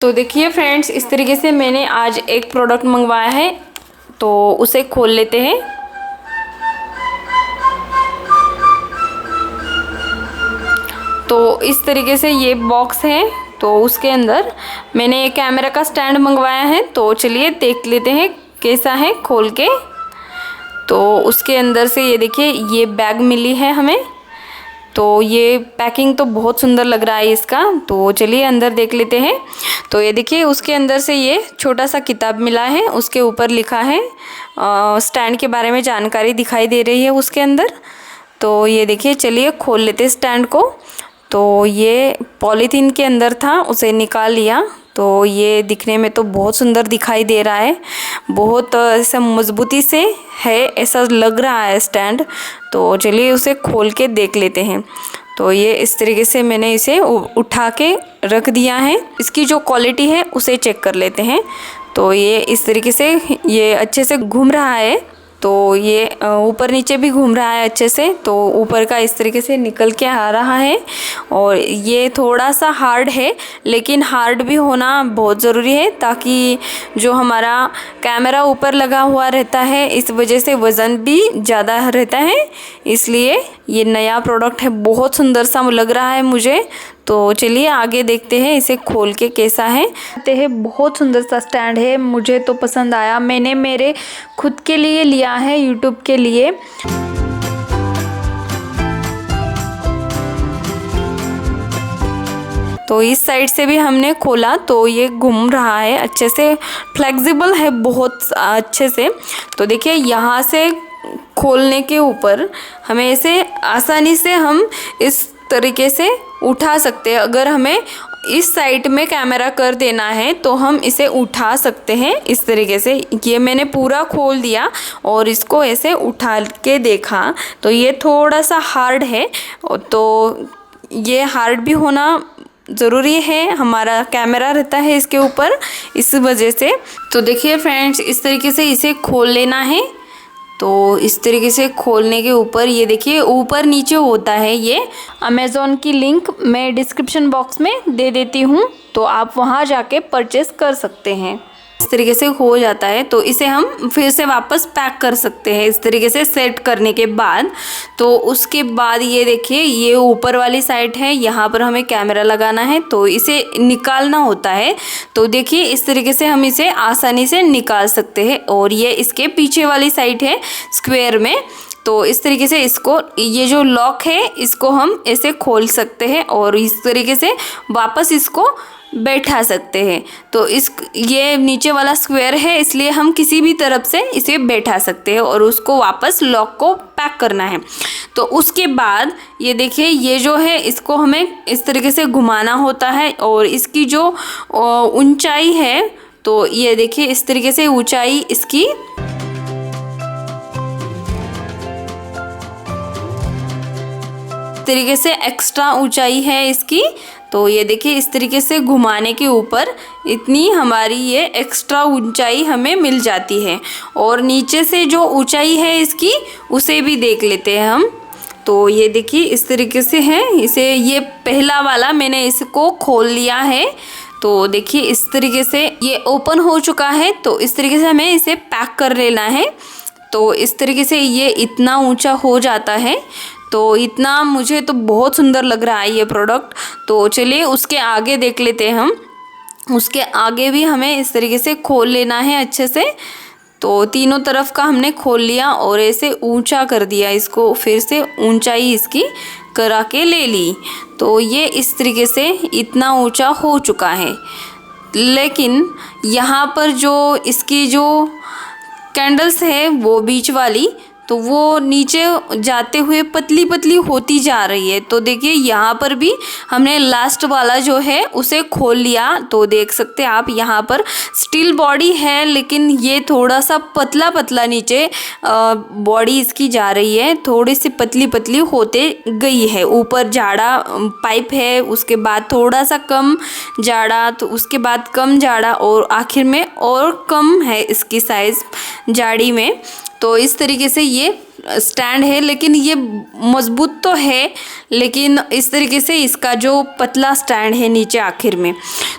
तो देखिए फ्रेंड्स, इस तरीके से मैंने आज एक प्रोडक्ट मंगवाया है, तो उसे खोल लेते हैं। तो इस तरीके से ये बॉक्स है, तो उसके अंदर मैंने एक कैमरा का स्टैंड मंगवाया है। तो चलिए देख लेते हैं कैसा है खोल के। तो उसके अंदर से ये देखिए ये बैग मिली है हमें। तो ये पैकिंग तो बहुत सुंदर लग रहा है इसका। तो चलिए अंदर देख लेते हैं। तो ये देखिए उसके अंदर से ये छोटा सा किताब मिला है, उसके ऊपर लिखा है स्टैंड के बारे में जानकारी दिखाई दे रही है उसके अंदर। तो ये देखिए, चलिए खोल लेते हैं स्टैंड को। तो ये पॉलीथीन के अंदर था, उसे निकाल लिया। तो ये दिखने में तो बहुत सुंदर दिखाई दे रहा है, बहुत ऐसा मजबूती से है ऐसा लग रहा है स्टैंड। तो चलिए उसे खोल के देख लेते हैं। तो ये इस तरीके से मैंने इसे उठा के रख दिया है। इसकी जो क्वालिटी है उसे चेक कर लेते हैं। तो ये इस तरीके से ये अच्छे से घूम रहा है। तो ये ऊपर नीचे भी घूम रहा है अच्छे से। तो ऊपर का इस तरीके से निकल के आ रहा है। और ये थोड़ा सा हार्ड है, लेकिन हार्ड भी होना बहुत ज़रूरी है, ताकि जो हमारा कैमरा ऊपर लगा हुआ रहता है इस वजह से वज़न भी ज़्यादा रहता है। इसलिए ये नया प्रोडक्ट है, बहुत सुंदर सा लग रहा है मुझे। तो चलिए आगे देखते हैं इसे खोल के कैसा है। कहते हैं बहुत सुंदर सा स्टैंड है, मुझे तो पसंद आया। मैंने मेरे खुद के लिए लिया है, यूट्यूब के लिए। तो इस साइड से भी हमने खोला तो ये घूम रहा है अच्छे से, फ्लेक्सिबल है बहुत अच्छे से। तो देखिए यहाँ से खोलने के ऊपर हमें इसे आसानी से हम इस तरीके से उठा सकते हैं। अगर हमें इस साइड में कैमरा कर देना है तो हम इसे उठा सकते हैं इस तरीके से। ये मैंने पूरा खोल दिया और इसको ऐसे उठा के देखा। तो ये थोड़ा सा हार्ड है, तो ये हार्ड भी होना ज़रूरी है, हमारा कैमरा रहता है इसके ऊपर, इस वजह से। तो देखिए फ्रेंड्स, इस तरीके से इसे खोल लेना है। तो इस तरीके से खोलने के ऊपर ये देखिए ऊपर नीचे होता है। ये अमेज़ॉन की लिंक मैं डिस्क्रिप्शन बॉक्स में दे देती हूँ, तो आप वहाँ जाके परचेस कर सकते हैं। इस तरीके से हो जाता है। तो इसे हम फिर से वापस पैक कर सकते हैं इस तरीके से सेट करने के बाद। तो उसके बाद ये देखिए ये ऊपर वाली साइड है, यहाँ पर हमें कैमरा लगाना है, तो इसे निकालना होता है। तो देखिए इस तरीके से हम इसे आसानी से निकाल सकते हैं। और ये इसके पीछे वाली साइड है स्क्वायर में। तो इस तरीके से इसको, ये जो लॉक है इसको हम ऐसे खोल सकते हैं और इस तरीके से वापस इसको बैठा सकते हैं। तो ये नीचे वाला स्क्वायर है, इसलिए हम किसी भी तरफ से इसे बैठा सकते हैं और उसको वापस लॉक को पैक करना है। तो उसके बाद ये देखिए ये जो है इसको हमें इस तरीके से घुमाना होता है। और इसकी जो ऊंचाई है, तो ये देखिए इस तरीके से ऊंचाई इसकी तरीके से एक्स्ट्रा ऊंचाई है इसकी। तो ये देखिए इस तरीके से घुमाने के ऊपर इतनी हमारी ये एक्स्ट्रा ऊंचाई हमें मिल जाती है। और नीचे से जो ऊंचाई है इसकी उसे भी देख लेते हैं हम। तो ये देखिए इस तरीके से है। इसे ये पहला वाला मैंने इसको खोल लिया है। तो देखिए इस तरीके से ये ओपन हो चुका है। तो इस तरीके से हमें इसे पैक कर लेना है। तो इस तरीके से ये इतना ऊंचा हो जाता है। तो इतना मुझे तो बहुत सुंदर लग रहा है ये प्रोडक्ट। तो चलिए उसके आगे देख लेते हैं हम। उसके आगे भी हमें इस तरीके से खोल लेना है अच्छे से। तो तीनों तरफ का हमने खोल लिया और ऐसे ऊंचा कर दिया इसको, फिर से ऊंचाई इसकी करा के ले ली। तो ये इस तरीके से इतना ऊंचा हो चुका है। लेकिन यहाँ पर जो इसकी जो कैंडल्स है वो बीच वाली, तो वो नीचे जाते हुए पतली पतली होती जा रही है। तो देखिए यहाँ पर भी हमने लास्ट वाला जो है उसे खोल लिया। तो देख सकते हैं आप यहाँ पर स्टील बॉडी है, लेकिन ये थोड़ा सा पतला पतला नीचे बॉडी इसकी जा रही है, थोड़ी सी पतली पतली होते गई है। ऊपर जाड़ा पाइप है, उसके बाद थोड़ा सा कम जाड़ा, तो उसके बाद कम जाड़ा और आखिर में और कम है इसकी साइज़ जाड़ी में। तो इस तरीके से ये स्टैंड है, लेकिन ये मजबूत तो है, लेकिन इस तरीके से इसका जो पतला स्टैंड है नीचे आखिर में,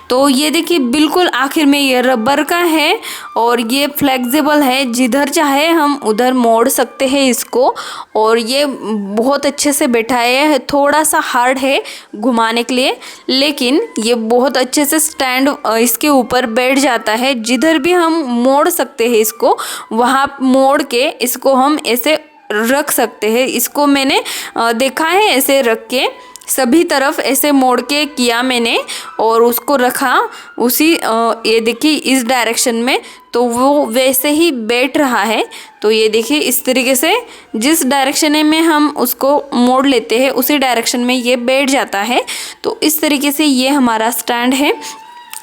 तो ये देखिए बिल्कुल आखिर में ये रबर का है और ये फ्लेक्सिबल है, जिधर चाहे हम उधर मोड़ सकते हैं इसको। और ये बहुत अच्छे से बैठाया है, थोड़ा सा हार्ड है घुमाने के लिए, लेकिन ये बहुत अच्छे से स्टैंड इसके ऊपर बैठ जाता है, जिधर भी हम मोड़ सकते हैं इसको, वहाँ मोड़ के इसको हम ऐसे रख सकते हैं। इसको मैंने देखा है ऐसे रख के, सभी तरफ ऐसे मोड़ के किया मैंने और उसको रखा उसी ये देखिए इस डायरेक्शन में, तो वो वैसे ही बैठ रहा है। तो ये देखिए इस तरीके से जिस डायरेक्शन में हम उसको मोड़ लेते हैं उसी डायरेक्शन में ये बैठ जाता है। तो इस तरीके से ये हमारा स्टैंड है।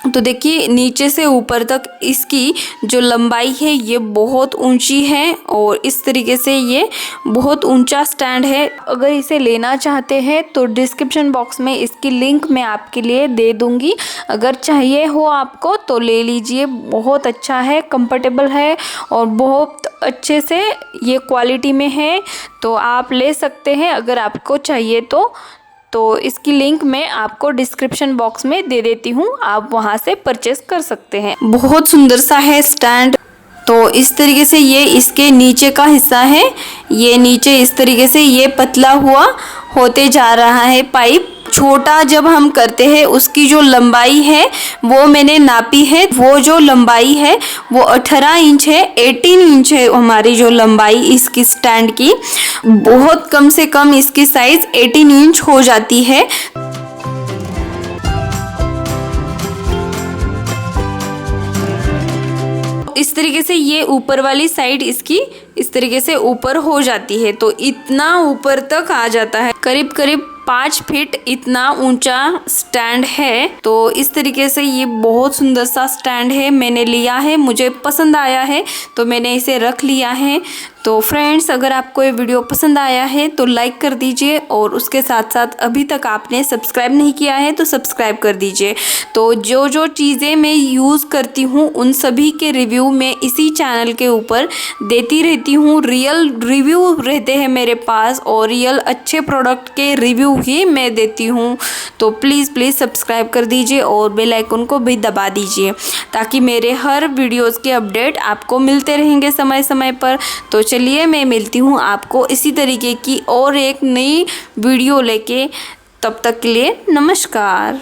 तो देखिए नीचे से ऊपर तक इसकी जो लंबाई है ये बहुत ऊंची है और इस तरीके से ये बहुत ऊंचा स्टैंड है। अगर इसे लेना चाहते हैं तो डिस्क्रिप्शन बॉक्स में इसकी लिंक मैं आपके लिए दे दूंगी, अगर चाहिए हो आपको तो ले लीजिए। बहुत अच्छा है, कंफर्टेबल है और बहुत अच्छे से ये क्वालिटी में है, तो आप ले सकते हैं अगर आपको चाहिए तो इसकी लिंक मैं आपको डिस्क्रिप्शन बॉक्स में दे देती हूँ, आप वहाँ से परचेस कर सकते हैं। बहुत सुंदर सा है स्टैंड। तो इस तरीके से ये इसके नीचे का हिस्सा है, ये नीचे इस तरीके से ये पतला हुआ होते जा रहा है पाइप। छोटा जब हम करते हैं उसकी जो लंबाई है वो मैंने नापी है, वो जो लंबाई है वो 18 इंच है, 18 इंच है हमारी जो लंबाई इसकी स्टैंड की। बहुत कम से कम इसकी साइज 18 इंच हो जाती है। इस तरीके से ये ऊपर वाली साइड इसकी इस तरीके से ऊपर हो जाती है, तो इतना ऊपर तक आ जाता है, करीब करीब 5 फीट इतना ऊंचा स्टैंड है। तो इस तरीके से ये बहुत सुंदर सा स्टैंड है, मैंने लिया है, मुझे पसंद आया है तो मैंने इसे रख लिया है। तो फ्रेंड्स, अगर आपको ये वीडियो पसंद आया है तो लाइक कर दीजिए और उसके साथ साथ अभी तक आपने सब्सक्राइब नहीं किया है तो सब्सक्राइब कर दीजिए। तो जो जो चीज़ें मैं यूज़ करती हूँ उन सभी के रिव्यू मैं इसी चैनल के ऊपर देती रहती हूँ। रियल रिव्यू रहते हैं मेरे पास और रियल अच्छे प्रोडक्ट के रिव्यू ही मैं देती हूँ। तो प्लीज़ सब्सक्राइब कर दीजिए और बेल आइकन को भी दबा दीजिए ताकि मेरे हर वीडियोज़ के अपडेट आपको मिलते रहेंगे समय समय पर। तो चलिए मैं मिलती हूँ आपको इसी तरीके की और एक नई वीडियो लेके, तब तक के लिए नमस्कार।